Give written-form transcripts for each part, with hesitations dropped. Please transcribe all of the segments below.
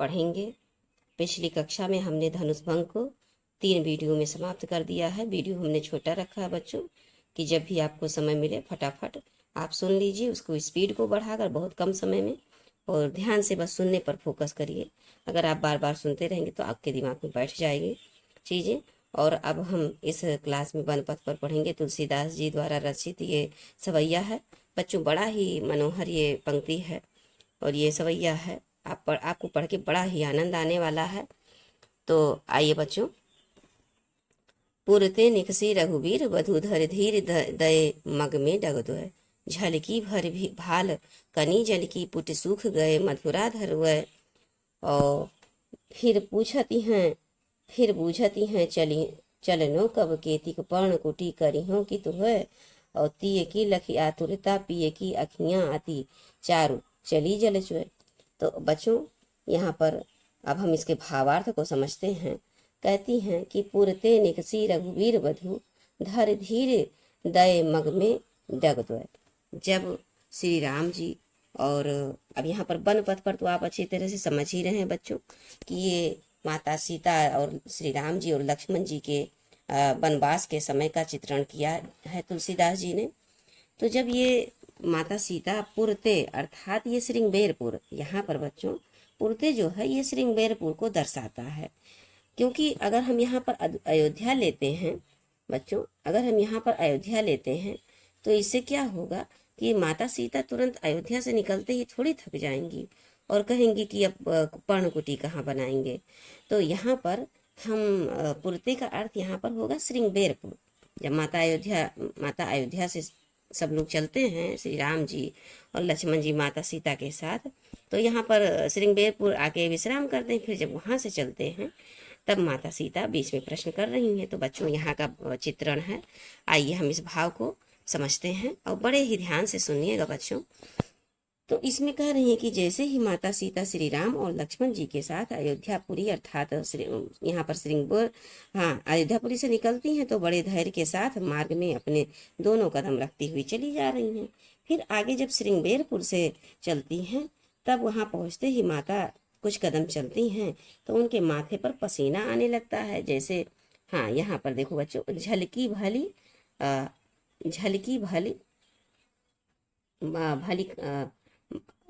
पढ़ेंगे। पिछली कक्षा में हमने धनुष भंग को 3 वीडियो में समाप्त कर दिया है। वीडियो हमने छोटा रखा है बच्चों, कि जब भी आपको समय मिले फटाफट आप सुन लीजिए, उसको स्पीड को बढ़ाकर बहुत कम समय में, और ध्यान से बस सुनने पर फोकस करिए। अगर आप बार बार सुनते रहेंगे तो आपके दिमाग में बैठ जाएगी चीज़ें। और अब हम इस क्लास में वन पथ पर पढ़ेंगे। तुलसीदास जी द्वारा रचित ये सवैया है बच्चों, बड़ा ही मनोहर ये पंक्ति है और ये सवैया है। आपको पढ़ के बड़ा ही आनंद आने वाला है। तो आइए बच्चों। पुरते निकसी रघुवीर वधूधर धीर दय मग में डगदय, झलकी भर भी भाल कनी जल की पुट सूख गए मधुरा धरवय। और फिर बूझती हैं चली चलनो कब केतिक पर्ण कुटी करिहों की तुह, और तिये की लखी आतुरता पिए की अखियां आती चारु चली जल चुए। तो बच्चों यहाँ पर अब हम इसके भावार्थ को समझते हैं। कहती हैं कि पुरते निकसी रघुवीर वधु धर धीर दय मग में डगद्वय। जब श्री राम जी, और अब यहाँ पर वन पथ पर तो आप अच्छी तरह से समझ ही रहे हैं बच्चों कि ये माता सीता और श्री राम जी और लक्ष्मण जी के वनवास के समय का चित्रण किया है तुलसीदास जी ने। तो जब ये माता सीता पुरते अर्थात ये श्रृंगबेरपुर, यहाँ पर बच्चों पुरते जो है ये श्रृंगबेरपुर को दर्शाता है। क्योंकि अगर हम यहाँ पर अयोध्या लेते हैं बच्चों, अगर हम यहाँ पर अयोध्या लेते हैं तो इससे क्या होगा कि माता सीता तुरंत अयोध्या से निकलते ही थोड़ी थक जाएंगी और कहेंगी कि अब पर्णकुटी कहाँ बनाएंगे। तो यहाँ पर हम पुरते का अर्थ यहाँ पर होगा श्रृंगबेरपुर। जब माता अयोध्या से सब लोग चलते हैं, श्री राम जी और लक्ष्मण जी माता सीता के साथ, तो यहाँ पर श्रृंगबेरपुर आके विश्राम करते हैं। फिर जब वहाँ से चलते हैं तब माता सीता बीच में प्रश्न कर रही हैं। तो बच्चों यहाँ का चित्रण है। आइए हम इस भाव को समझते हैं और बड़े ही ध्यान से सुनिएगा बच्चों। तो इसमें कह रही हैं कि जैसे ही माता सीता श्री राम और लक्ष्मण जी के साथ अयोध्यापुरी अर्थात यहाँ पर अयोध्यापुरी से निकलती हैं तो बड़े धैर्य के साथ मार्ग में अपने दोनों कदम रखती हुई चली जा रही हैं। फिर आगे जब श्रृंगबेरपुर से चलती हैं तब वहाँ पहुँचते ही माता कुछ कदम चलती हैं तो उनके माथे पर पसीना आने लगता है। जैसे यहाँ पर देखो बच्चों,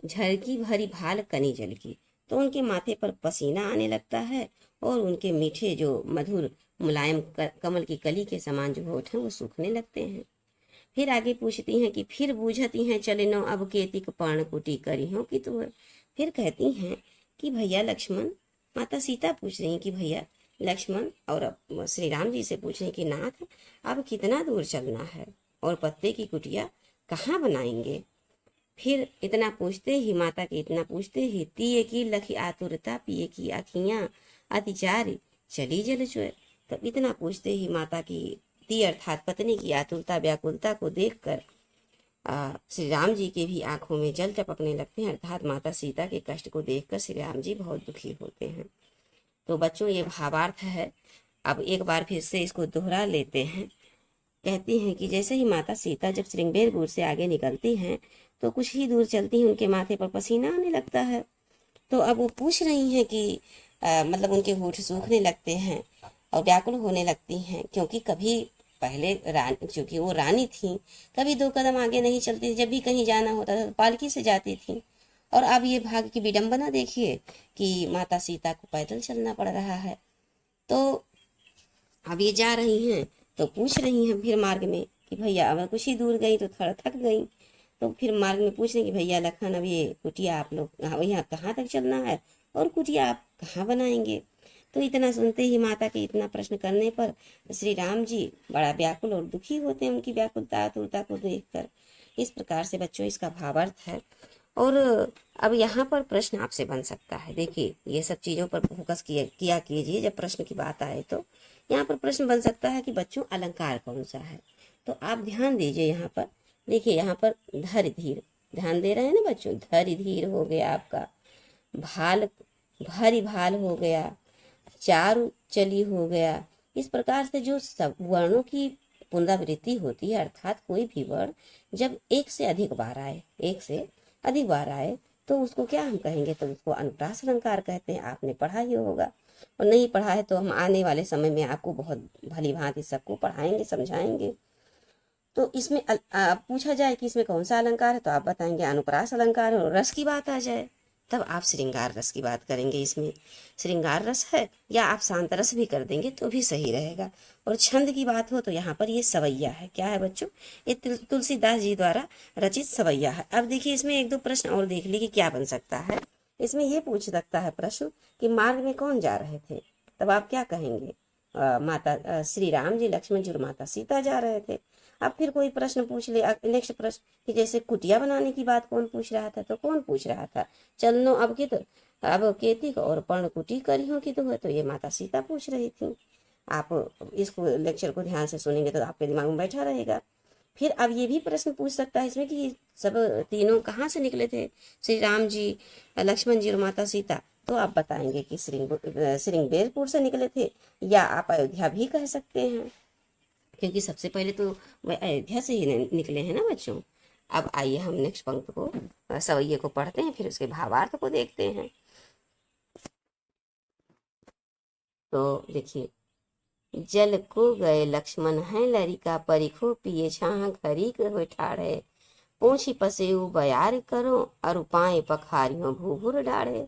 झलकी भरी भाल कनी जल की, तो उनके माथे पर पसीना आने लगता है और उनके मीठे जो मधुर मुलायम कमल की कली के समान जो होठ हैं वो सूखने लगते हैं। फिर आगे पूछती हैं कि फिर बूझती हैं चलिनो अब केतिक पर्णकुटी करिहों की तुह। फिर कहती हैं कि भैया लक्ष्मण, माता सीता पूछ रही कि भैया लक्ष्मण, और श्री राम जी से पूछ रहे कि नाथ अब कितना दूर चलना है और पत्ते की कुटिया कहाँ बनाएंगे। फिर इतना पूछते ही माता के इतना पूछते ही तिये की लखी आतुरता पिए की अखियां अतिचारी चली जल चुए। तो इतना पूछते ही माता की ती अर्थात पत्नी की आतुरता व्याकुलता को देखकर श्री राम जी के भी आंखों में जल टपकने लगते हैं। अर्थात माता सीता के कष्ट को देखकर श्री राम जी बहुत दुखी होते हैं। तो बच्चों ये भावार्थ है। अब एक बार फिर से इसको दोहरा लेते हैं। कहती हैं कि जैसे ही माता सीता जब श्रृंगबेरपुर से आगे निकलती हैं तो कुछ ही दूर चलती हैं उनके माथे पर पसीना आने लगता है। तो अब वो पूछ रही हैं कि मतलब उनके होठ सूखने लगते हैं और व्याकुल होने लगती हैं, क्योंकि कभी पहले चूंकि वो रानी थी, कभी 2 कदम आगे नहीं चलती थी। जब भी कहीं जाना होता था तो पालकी से जाती थी, और अब ये भाग्य की विडंबना देखिए कि माता सीता को पैदल चलना पड़ रहा है। तो अब ये जा रही हैं तो पूछ रही हैं फिर मार्ग में कि भैया अब कुछ ही दूर गई तो थोड़ा थक गई। तो फिर मार्ग में पूछ रही कि भैया लखन, अब ये कुटिया आप लोग यहाँ कहाँ तक चलना है और कुटिया आप कहाँ बनाएंगे। तो इतना सुनते ही माता के इतना प्रश्न करने पर श्री राम जी बड़ा व्याकुल और दुखी होते हैं उनकी व्याकुलता आतुरता को देखकर। इस प्रकार से बच्चों इसका भावार्थ है। और अब यहाँ पर प्रश्न आपसे बन सकता है। देखिए ये सब चीज़ों पर फोकस किया कीजिए जब प्रश्न की बात आए। तो यहाँ पर प्रश्न बन सकता है कि बच्चों अलंकार कौन सा है। तो आप ध्यान दीजिए यहाँ पर। देखिए यहाँ पर धर धीर, ध्यान दे रहे हैं ना बच्चों। धर धीर हो गया आपका, भाल भारी भाल हो गया, चारु चली हो गया। इस प्रकार से जो सब वर्णों की पुनरावृत्ति होती है, अर्थात कोई भी वर्ण जब एक से अधिक बार आए तो उसको क्या हम कहेंगे, तो उसको अनुप्रास अलंकार कहते हैं। आपने पढ़ा ही होगा, और नहीं पढ़ा है तो हम आने वाले समय में आपको बहुत भली भांति सबको पढ़ाएंगे, समझाएंगे। तो इसमें पूछा जाए कि इसमें कौन सा अलंकार है, तो आप बताएंगे अनुप्रास अलंकार है। और रस की बात आ जाए तब आप श्रृंगार रस की बात करेंगे। इसमें श्रृंगार रस है, या आप शांत रस भी कर देंगे तो भी सही रहेगा। और छंद की बात हो तो यहाँ पर ये सवैया है। क्या है बच्चों, ये तुलसीदास जी द्वारा रचित सवैया है। अब देखिए इसमें एक दो प्रश्न और देख लीजिए क्या बन सकता है। इसमें ये पूछ सकता है प्रश्न कि मार्ग में कौन जा रहे थे, तब आप क्या कहेंगे, माता श्री राम जी, लक्ष्मण जी और माता सीता जा रहे थे। अब फिर कोई प्रश्न पूछ ले, नेक्स्ट प्रश्न कि जैसे कुटिया बनाने की बात कौन पूछ रहा था, तो कौन पूछ रहा था, चलनो अब कित अब केतिक और पर्ण कुटी करियों की तो ये माता सीता पूछ रही थी। आप इसको लेक्चर को ध्यान से सुनेंगे तो आपके दिमाग में बैठा रहेगा। फिर अब ये भी प्रश्न पूछ सकता है इसमें कि सब तीनों कहाँ से निकले थे, श्री राम जी, लक्ष्मण जी और माता सीता, तो आप बताएंगे कि श्रृंगबेरपुर से निकले थे, या आप अयोध्या भी कह सकते हैं, क्योंकि सबसे पहले तो वह अयोध्या से ही निकले हैं ना बच्चों। अब आइए हम नेक्स्ट पंक्ति को, सवैये को पढ़ते हैं, फिर उसके भावार्थ को देखते हैं। तो देखिए, जल को गए लक्ष्मण है लरिका, परिखो पिए छाह घरी हो ठाड़े, पूछी पसेऊ बयार करो, अरु पाए पखारियों भूभुर डाढ़े,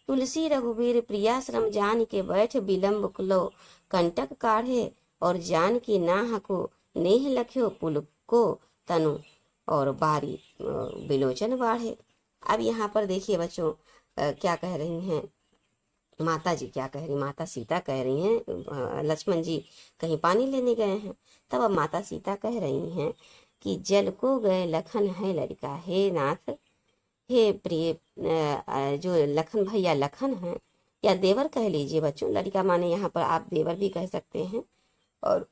तुलसी रघुवीर प्रियाश्रम जान के बैठ विलम्ब लो कंटक काढ़े, और जान की नाह को नेह लख्यो पुल को तनु, और बारी बिलोचन बाढ़े। अब यहाँ पर देखिए बच्चों क्या कह रही हैं माता जी, क्या कह रही, माता सीता कह रही हैं लक्ष्मण जी कहीं पानी लेने गए हैं, तब अब माता सीता कह रही हैं कि जल को गए लखन है लड़का, हे नाथ, हे प्रिय, जो लखन भैया लखन हैं, या देवर कह लीजिए बच्चों, लड़का माने यहाँ पर आप देवर भी कह सकते हैं, और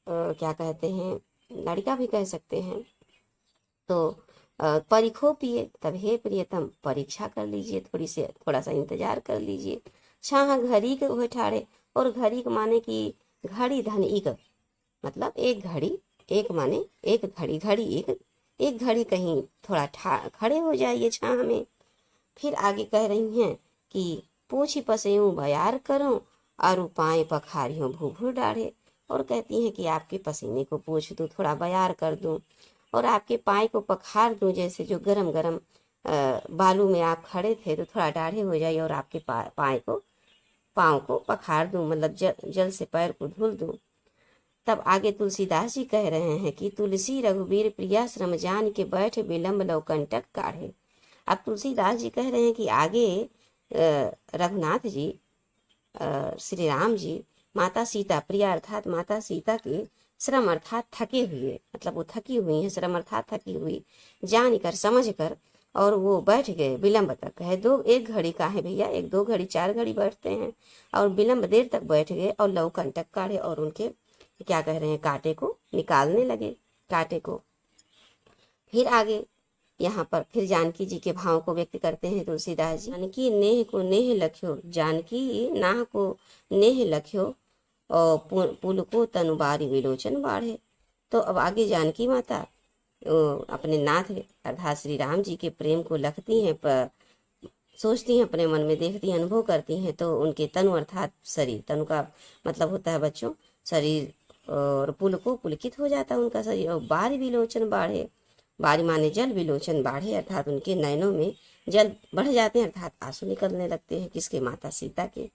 क्या कहते हैं लड़का भी कह सकते हैं। तो परीखो पिए, तब हे प्रियतम परीक्षा कर लीजिए, थोड़ा सा इंतजार कर लीजिए। छाह घड़ी के हुए ठाड़े, और घड़ी माने कि घड़ी धन इक, मतलब एक घड़ी, एक माने एक घड़ी, घड़ी एक घड़ी कहीं थोड़ा खड़े हो जाइए छाह में। फिर आगे कह रही हैं कि पूछी पसेऊं बयार करो, और पाए पखारियों भूभुर डाढ़े, और कहती हैं कि आपके पसीने को पूछ दूं, थोड़ा बयार कर दूं, और आपके पाए को पखार दूं, जैसे जो गरम गरम बालू में आप खड़े थे तो थोड़ा डाढ़े हो जाइए, और आपके पाँव को पखार दूं, मतलब जल से पैर को धुल दूं। तब आगे तुलसीदास जी कह रहे हैं कि तुलसी रघुवीर प्रिया श्रम जान के बैठ विलम्ब लव कंटक काढ़े। अब तुलसीदास जी कह रहे हैं कि आगे रघुनाथ जी, श्री राम जी, माता सीता, प्रिया अर्थात माता सीता के श्रम अर्थात थके हुए, मतलब वो थकी हुई है, श्रम अर्थात थकी हुई, जान कर समझ कर, और वो बैठ गए विलम्ब तक है, एक घड़ी का है भैया, एक दो घड़ी चार घड़ी बैठते हैं, और विलम्ब देर तक बैठ गए, और लव कंटक काढ़े, और उनके क्या कह रहे हैं कांटे को निकालने लगे, कांटे को। फिर आगे यहाँ पर फिर जानकी जी के भाव को व्यक्त करते हैं तुलसीदास जी, जानकी नेह को नेह लख्यो, जानकी नाह को नेह लख्यो, और पुल को तनुबारी विलोचन बाढ़े। तो अब आगे जानकी माता अपने नाथ अर्थात श्री राम जी के प्रेम को लखती हैं, सोचती हैं, अपने मन में देखती हैं, अनुभव करती हैं, तो उनके तनु अर्थात शरीर, तनु का मतलब होता है बच्चों शरीर, और पुल को पुलकित हो जाता है उनका शरीर, और बारी विलोचन बाढ़े, बारी माने जल, विलोचन बाढ़े अर्थात उनके नयनों में जल बढ़ जाते हैं, अर्थात आंसू निकलने लगते हैं, किसके, माता सीता के।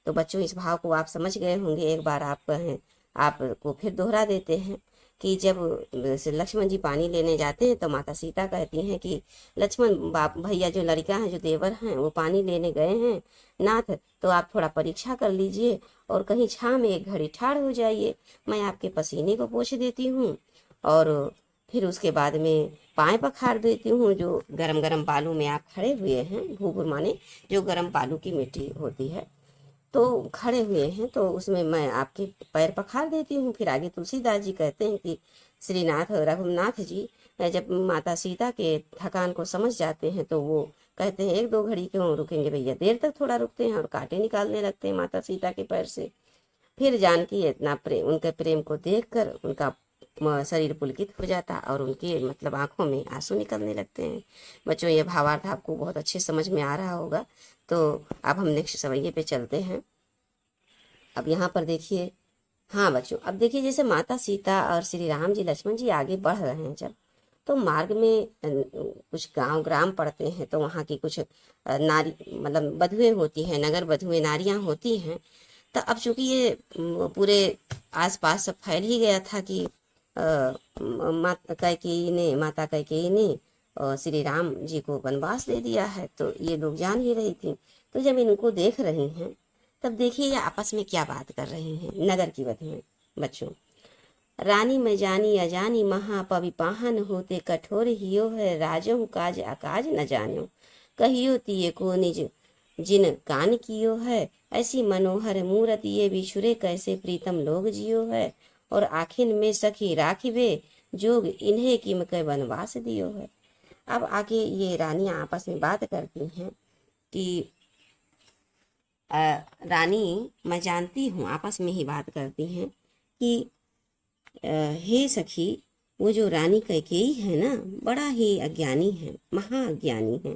तो बच्चों इस भाव को आप समझ गए होंगे, एक बार आपको फिर दोहरा देते हैं कि जब लक्ष्मण जी पानी लेने जाते हैं तो माता सीता कहती हैं कि लक्ष्मण बाप भैया जो लड़का हैं, जो देवर हैं, वो पानी लेने गए हैं नाथ, तो आप थोड़ा परीक्षा कर लीजिए, और कहीं छां में एक घड़ी ठाड़ हो जाइए, मैं आपके पसीने को पोंछ देती हूँ, और फिर उसके बाद में पाए पखार देती हूँ, जो गरम गरम बालू में आप खड़े हुए हैं, भूभुर माने जो गरम बालू की मिट्टी होती है, तो खड़े हुए हैं, तो उसमें मैं आपके पैर पखार देती हूँ। फिर आगे तुलसीदास जी कहते हैं कि श्रीनाथ रघुनाथ जी जब माता सीता के थकान को समझ जाते हैं, तो वो कहते हैं एक दो घड़ी क्यों रुकेंगे भैया, देर तक थोड़ा रुकते हैं, और कांटे निकालने लगते हैं माता सीता के पैर से। फिर जानकी इतना प्रेम, उनके प्रेम को देखकर, उनका शरीर पुलकित हो जाता और उनके मतलब आंखों में आंसू निकलने लगते हैं। बच्चों ये भावार्थ आपको बहुत अच्छे समझ में आ रहा होगा। तो अब हम नेक्स्ट सवैये पे चलते हैं। अब यहाँ पर देखिए, हाँ बच्चों, अब देखिए जैसे माता सीता और श्री राम जी लक्ष्मण जी आगे बढ़ रहे हैं जब, तो मार्ग में कुछ गांव ग्राम पड़ते हैं, तो वहाँ की कुछ नारी मतलब बधुएं होती हैं, नगर बधुएं नारियां होती हैं। तो अब चूंकि ये पूरे आसपास सब फैल ही गया था कि माता कैकेयी ने श्री राम जी को वनवास दे दिया है, तो ये लोग जान ही रही थी। तो जब इनको देख रही हैं तब देखिए ये आपस में क्या बात कर रही हैं नगर की बधुएं। बच्चों, रानी में जानी अजानी महापविपाहन होते कठोर हियो है, राजहु काज अकाज न जानो, कहियो तिये को निज जिन कान कियो है, ऐसी मनोहर मूरत ये बिछुरे कैसे प्रीतम लोग जियो है, और आखिन में सखी राखिबे जोग इन्हें किम के वनवास दियो है। अब आगे ये रानियां आपस में बात करती हैं कि रानी मैं जानती हूँ, आपस में ही बात करती हैं कि हे सखी, वो जो रानी कैकेयी है ना, बड़ा ही अज्ञानी है, महाअज्ञानी है।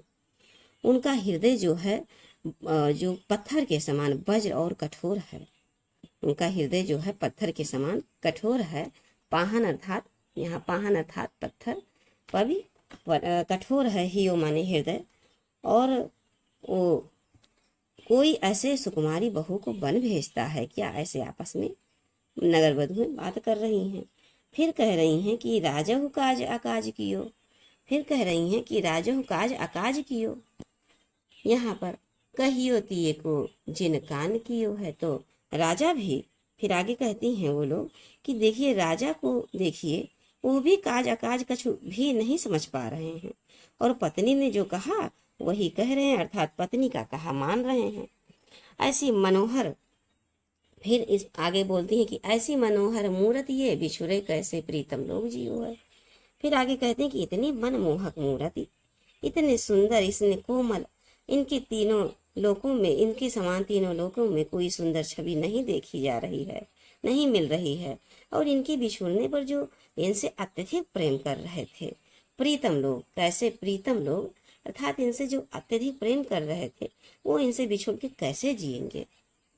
उनका हृदय जो है जो पत्थर के समान वज्र और कठोर है। उनका हृदय जो है पत्थर के समान कठोर है। पाहन अर्थात, यहाँ पाहन अर्थात पत्थर, पवि कठोर है, हियो माने हृदय। और वो कोई ऐसे सुकुमारी बहू को वन भेजता है क्या, ऐसे आपस में नगर बधुएं बात कर रही हैं। फिर कह रही हैं कि राजहु काज अकाज कियो, फिर कह रही हैं कि राजहु काज अकाज कियो। यहाँ पर कहियो तिये को जिन कान कियो है, तो राजा भी, फिर आगे कहती हैं वो लोग कि देखिए राजा को देखिए, वो भी काज अकाज कछु भी नहीं समझ पा रहे हैं, और पत्नी ने जो कहा वही कह रहे हैं, अर्थात पत्नी का कहा मान रहे हैं। ऐसी मनोहर, फिर इस आगे बोलती है कि ऐसी मनोहर मूरत ये बिछुरे कैसे प्रीतम लोग जियो है। फिर आगे कहते हैं कि इतनी मनमोहक मूर्ति, इतने सुंदर, इसने कोमल, इनके तीनों लोकों में, इनके समान तीनों लोकों में कोई सुंदर छवि नहीं देखी जा रही है, नहीं मिल रही है। और इनके बिछुड़ने पर जो इनसे अत्यधिक प्रेम कर रहे थे प्रीतम लोग, कैसे प्रीतम लोग अर्थात इनसे जो अत्यधिक प्रेम कर रहे थे, वो इनसे बिछुड़ के कैसे जिएंगे।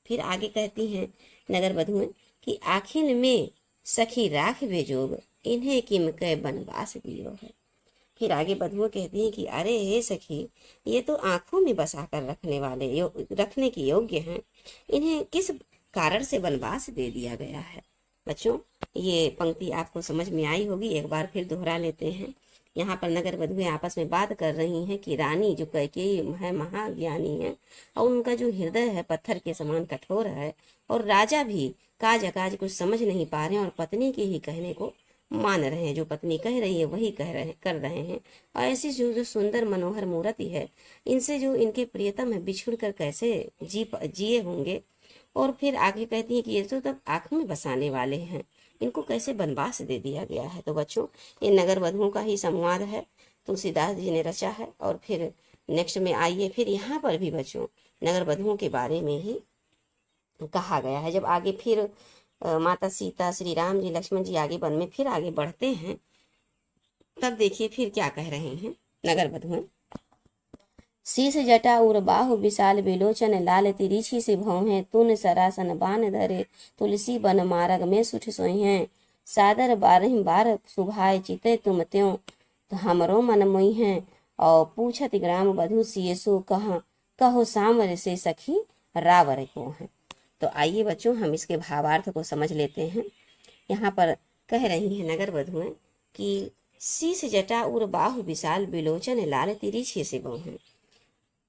फिर आगे कहती हैं नगर बधुएं कि आखिर में सखी राख बेजोग इन्हें किम कै बनवास दियो है। फिर आगे बधुएं कहती हैं कि अरे हे सखी, ये तो आंखों में बसा कर रखने वाले रखने के योग्य हैं, इन्हें किस कारण से वनवास दे दिया गया है। बच्चों, ये पंक्ति आपको समझ में आई होगी, एक बार फिर दोहरा लेते हैं। यहाँ पर नगर बधुएं आपस में बात कर रही हैं कि रानी जो कैकेयी है महाज्ञानी है, और उनका जो हृदय है पत्थर के समान कठोर है, और राजा भी काज अकाज कुछ समझ नहीं पा रहे हैं, और पत्नी के ही कहने को मान रहे हैं, जो पत्नी कह रही है वही कर रहे हैं। और ऐसी जो सुंदर मनोहर मूर्ति है, इनसे जो इनके प्रियतम है बिछुड़ कर कैसे जिए होंगे। और फिर आगे कहती है कि ये तो तब आंखों में बसाने वाले हैं, इनको कैसे वनवास दे दिया गया है। तो बच्चों, ये नगर बधुओं का ही संवाद है, तुलसीदास जी ने रचा है। और फिर नेक्स्ट में आइए, फिर यहाँ पर भी बच्चों नगर बधुओं के बारे में ही कहा गया है। जब आगे फिर माता सीता, श्री राम जी, लक्ष्मण जी आगे वन में फिर आगे बढ़ते हैं, तब देखिए फिर क्या कह रहे हैं नगर बधुएं। शीस जटा उर बाहु विशाल बिलोचन, लाल तिरिछी से भौहें तुन सरासन बान धरे, तुलसी बन मार्ग में सुठ सोहें, सादर बारह बार सुभाए चिते तुम त्यों, हमरो मन मोई हैं, और पूछत ग्राम बधु सियसु कहो सांवर से सखी रावर को है। तो आइए बच्चों, हम इसके भावार्थ को समझ लेते हैं। यहाँ पर कह रही हैं नगर बधुएं कि शीस जटा उर बाहु विशाल बिलोचन, लाल तिरिछी से भौहें।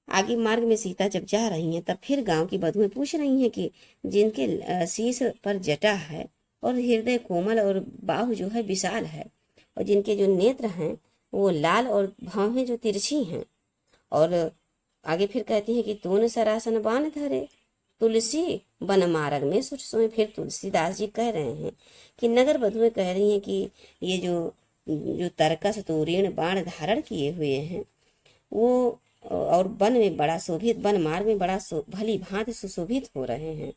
आगे मार्ग में सीता जब जा रही हैं, तब फिर गांव की बधुएं पूछ रही हैं कि जिनके शीश पर जटा है और हृदय कोमल और बाहु जो है विशाल है, और जिनके जो नेत्र हैं वो लाल और भौहें जो तिरछी हैं। और आगे फिर कहती हैं कि तून सरासन बान धरे, तुलसी बन मार्ग में सुठ सोए। फिर तुलसीदास जी कह रहे हैं कि नगर बधुएं कह रही हैं कि ये जो तरकस तूरीण बाण धारण किए हुए हैं, वो और वन में बड़ा शोभित, वन मार्ग में बड़ा भली भांति सुशोभित हो रहे हैं।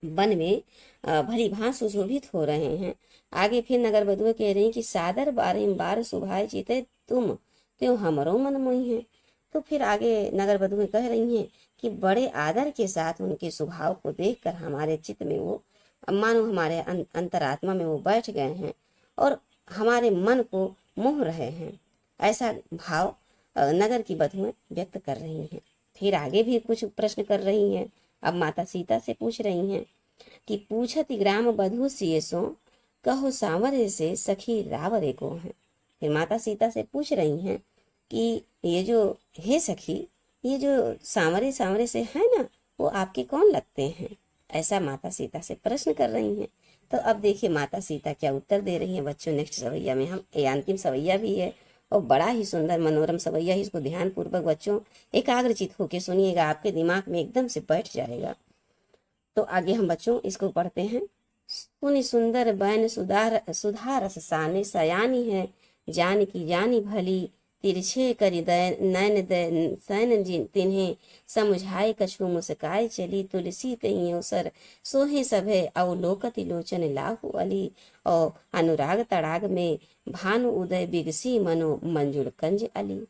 वन में भली भांति सुशोभित हो रहे हैं। आगे फिर नगर बधुए कह रही कि सादर बारंबार सुभाए जीते तुम त्यों हमरो मन मोही है। तो फिर आगे नगर बधुए कह रही हैं कि बड़े आदर के साथ उनके स्वभाव को देखकर हमारे चित्त में वो मानो हमारे अंतरात्मा में वो बैठ गए हैं और हमारे मन को मोह रहे हैं। ऐसा भाव नगर की बधुएं व्यक्त कर रही हैं। फिर आगे भी कुछ प्रश्न कर रही हैं। अब माता सीता से पूछ रही हैं कि पूछत ग्राम बधू सिए सो कहो सांवरे से सखी रावरे को है। फिर माता सीता से पूछ रही हैं कि ये जो हे सखी, ये जो सांवरे सांवरे से है ना, वो आपके कौन लगते हैं। ऐसा माता सीता से प्रश्न कर रही हैं। तो अब देखिए माता सीता क्या उत्तर दे रही हैं बच्चों। नेक्स्ट सवैया में हम, ये अंतिम सवैया भी है और बड़ा ही सुंदर मनोरम सवैया है। इसको ध्यान पूर्वक बच्चों एकाग्रचित होकर सुनिएगा, आपके दिमाग में एकदम से बैठ जाएगा। तो आगे हम बच्चों इसको पढ़ते हैं। सुनि सुंदर बैन सुधा रस साने सयानी है जान की जानी भली तिरछे करि नैन सैन तिन्हें समुझाए कछु मुस्काए चली तुलसी तही अवसर सोहे सभे अवलोकति लोचन लाहु अली और अनुराग तड़ाग में भानु उदय बिगसी मनो मंजुल कंज अली।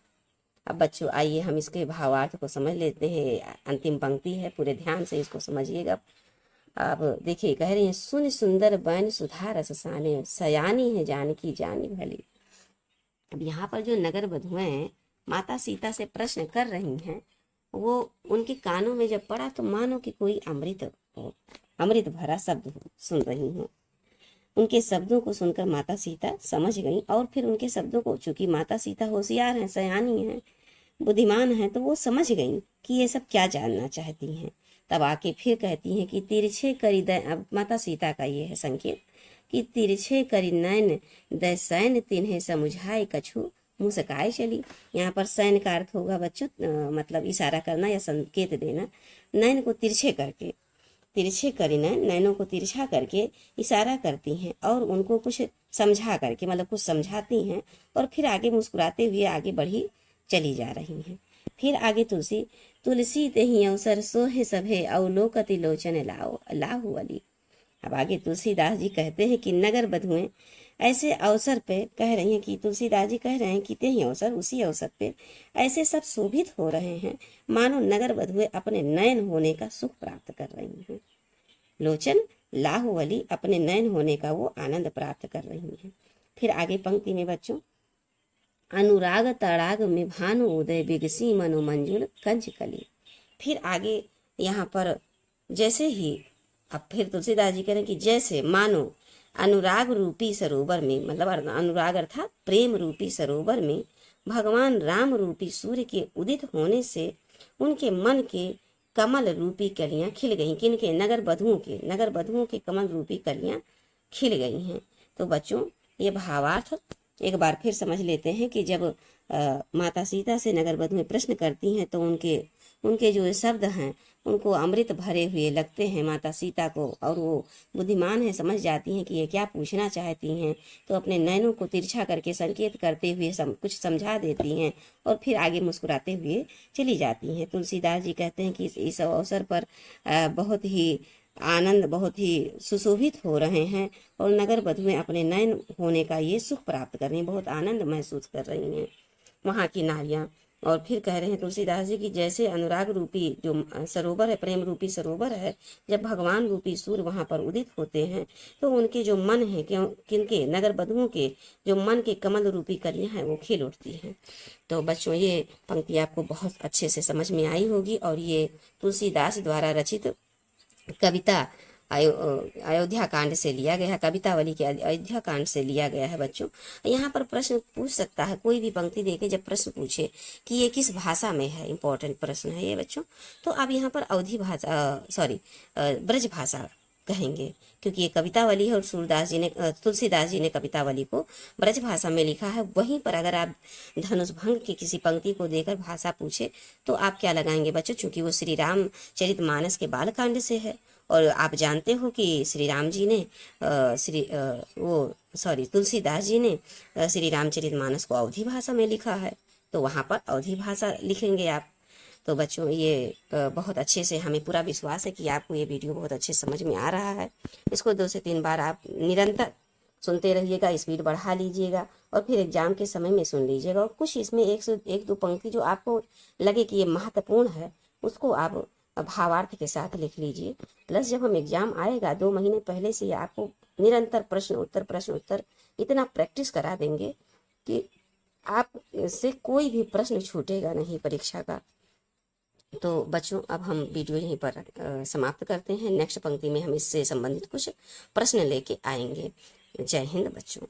अब बच्चों आइए हम इसके भावार्थ को समझ लेते हैं। अंतिम पंक्ति है, पूरे ध्यान से इसको समझिएगा। अब देखिए कह रही हैं सुन सुंदर बैन सुधा रस साने सयानी है जानकी जानी भली। अब यहाँ पर जो नगर बधुएं माता सीता से प्रश्न कर रही हैं, वो उनके कानों में जब पड़ा तो मानो कि कोई अमृत भरा शब्द सुन रही हैं। उनके शब्दों को सुनकर माता सीता समझ गई और फिर उनके शब्दों को, चूंकि माता सीता होशियार हैं, सयानी हैं, बुद्धिमान हैं, तो वो समझ गई कि ये सब क्या जानना चाहती हैं। तब आके फिर कहती हैं कि तिरछे करी दय, अब माता सीता का ये है संकेत कि तिरछे करी नैन दैसैन तिन्हें समुझाए कछु मुस्काए चली। यहाँ पर सैन का अर्थ होगा बच्चों मतलब इशारा करना या संकेत देना। नैन को तिरछे करके, तिरछे करी नैनों को तिरछा करके इशारा करती हैं और उनको कुछ समझा करके, मतलब कुछ समझाती हैं और फिर आगे मुस्कुराते हुए आगे बढ़ी चली जा रही हैं। फिर आगे तुलसी तेहि अवसर सोहे सभे अवलोकति लोचन लाहु अली। अब आगे तुलसीदास जी कहते हैं कि नगर बधुएं ऐसे अवसर पे कह रही हैं कि तुलसीदास जी कह रहे हैं कि तेहि अवसर, उसी अवसर पे ऐसे सब शोभित हो रहे हैं मानो नगर बधुएं अपने नयन होने का सुख प्राप्त कर रही हैं। लोचन लाहु अली, अपने नयन होने का वो आनंद प्राप्त कर रही हैं। फिर आगे पंक्ति में बच्चों अनुराग तड़ाग में भानु उदय बिगसी मनो मंजुल कंज कली। फिर आगे यहाँ पर जैसे ही, अब फिर तुलसीदास जी कह रहे हैं कि जैसे मानो अनुराग रूपी सरोवर में, मतलब अनुराग अर्थात प्रेम रूपी सरोवर में भगवान राम रूपी सूर्य के उदित होने से उनके मन के कमल रूपी कलियां खिल गईं। किनके? नगर बधुओं के कमल रूपी कलियां खिल गई हैं। तो बच्चों ये भावार्थ एक बार फिर समझ लेते हैं कि जब माता सीता से नगर बधुएं प्रश्न करती हैं तो उनके जो शब्द हैं उनको अमृत भरे हुए लगते हैं माता सीता को, और वो बुद्धिमान है, समझ जाती हैं कि ये क्या पूछना चाहती हैं। तो अपने नैनों को तिरछा करके संकेत करते हुए कुछ समझा देती हैं और फिर आगे मुस्कुराते हुए चली जाती हैं। तुलसीदास जी कहते हैं कि इस अवसर पर बहुत ही सुशोभित हो रहे हैं और नगर बधुएं अपने नयन होने का ये सुख प्राप्त कर रही हैं, बहुत आनंद महसूस कर रही हैं वहाँ की नारियाँ। और फिर कह रहे हैं तुलसीदास जी कि जैसे अनुराग रूपी जो सरोवर है, प्रेम रूपी सरोवर है, जब भगवान रूपी सूर्य वहाँ पर उदित होते हैं तो उनके जो मन है, किनके? नगर बधुओं के जो मन के कमल रूपी कलियां हैं वो खिल उठती हैं। तो बच्चों ये पंक्ति आपको बहुत अच्छे से समझ में आई होगी और ये तुलसीदास द्वारा रचित कविता अयोध्या कांड से लिया गया है, कवितावली के अयोध्या कांड से लिया गया है। बच्चों यहाँ पर प्रश्न पूछ सकता है, कोई भी पंक्ति देके जब प्रश्न पूछे कि ये किस भाषा में है, इंपॉर्टेंट प्रश्न है ये बच्चों, तो अब यहाँ पर ब्रज भाषा कहेंगे, क्योंकि ये कवितावली है और तुलसीदास जी ने कवितावली को ब्रज भाषा में लिखा है। वहीं पर अगर आप धनुष भंग की किसी पंक्ति को देकर भाषा पूछे तो आप क्या लगाएंगे बच्चों? चूंकि वो श्री राम चरित मानस के बालकांड से है और आप जानते हो कि श्री राम जी ने तुलसीदास जी ने श्री रामचरित मानस को अवधी भाषा में लिखा है, तो वहाँ पर अवधी भाषा लिखेंगे आप। तो बच्चों ये बहुत अच्छे से, हमें पूरा विश्वास है कि आपको ये वीडियो बहुत अच्छे समझ में आ रहा है। इसको 2 से 3 बार आप निरंतर सुनते रहिएगा, स्पीड बढ़ा लीजिएगा और फिर एग्जाम के समय में सुन लीजिएगा। और कुछ इसमें एक दो पंक्ति जो आपको लगे कि ये महत्वपूर्ण है, उसको आप भावार्थ के साथ लिख लीजिए। प्लस जब हम एग्जाम आएगा 2 महीने पहले से आपको निरंतर प्रश्न उत्तर इतना प्रैक्टिस करा देंगे कि आप से कोई भी प्रश्न छूटेगा नहीं परीक्षा का। तो बच्चों अब हम वीडियो यहीं पर समाप्त करते हैं। नेक्स्ट पंक्ति में हम इससे संबंधित कुछ प्रश्न लेके आएंगे। जय हिंद बच्चों।